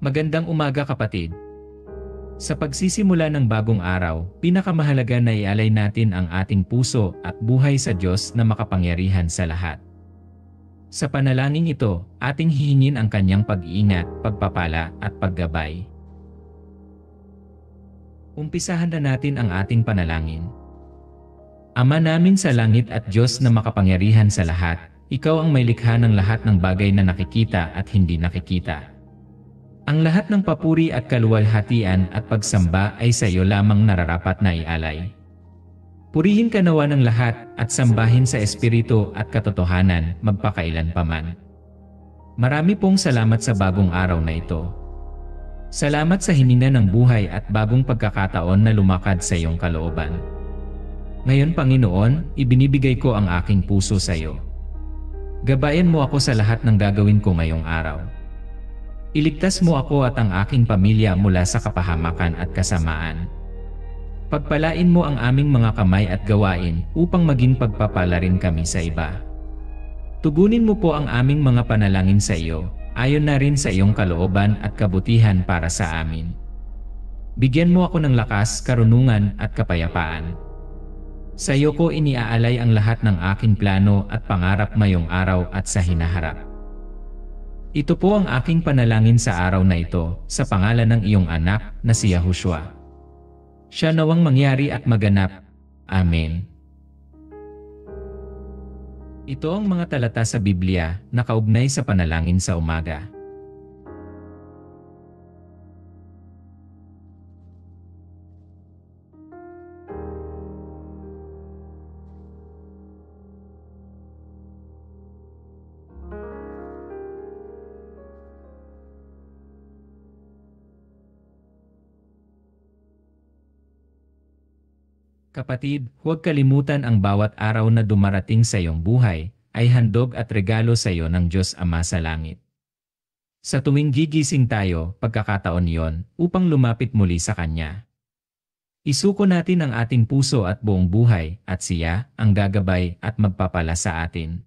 Magandang umaga kapatid. Sa pagsisimula ng bagong araw, pinakamahalaga na ialay natin ang ating puso at buhay sa Diyos na makapangyarihan sa lahat. Sa panalangin ito, ating hihingin ang kanyang pag-iingat, pagpapala at paggabay. Umpisahan na natin ang ating panalangin. Ama namin sa langit at Diyos na makapangyarihan sa lahat, Ikaw ang may likha ng lahat ng bagay na nakikita at hindi nakikita. Ang lahat ng papuri at kaluwalhatian at pagsamba ay sa iyo lamang nararapat na ialay. Purihin ka nawa ng lahat at sambahin sa espiritu at katotohanan magpakailan paman. Marami pong salamat sa bagong araw na ito. Salamat sa hininga ng buhay at bagong pagkakataon na lumakad sa iyong kalooban. Ngayon Panginoon, ibinibigay ko ang aking puso sa iyo. Gabayan mo ako sa lahat ng gagawin ko ngayong araw. Iligtas mo ako at ang aking pamilya mula sa kapahamakan at kasamaan. Pagpalain mo ang aming mga kamay at gawain upang maging pagpapala rin kami sa iba. Tugunin mo po ang aming mga panalangin sa iyo, ayon na rin sa iyong kalooban at kabutihan para sa amin. Bigyan mo ako ng lakas, karunungan at kapayapaan. Sa iyo ko iniaalay ang lahat ng aking plano at pangarap ngayong araw at sa hinaharap. Ito po ang aking panalangin sa araw na ito, sa pangalan ng iyong anak na si Yahushua. Siya nawang mangyari at maganap. Amen. Ito ang mga talata sa Biblia na kaugnay sa panalangin sa umaga. Kapatid, huwag kalimutan ang bawat araw na dumarating sa iyong buhay ay handog at regalo sa iyo ng Diyos Ama sa langit. Sa tuwing gigising tayo, pagkakataon yon upang lumapit muli sa Kanya. Isuko natin ang ating puso at buong buhay at Siya ang gagabay at magpapala sa atin.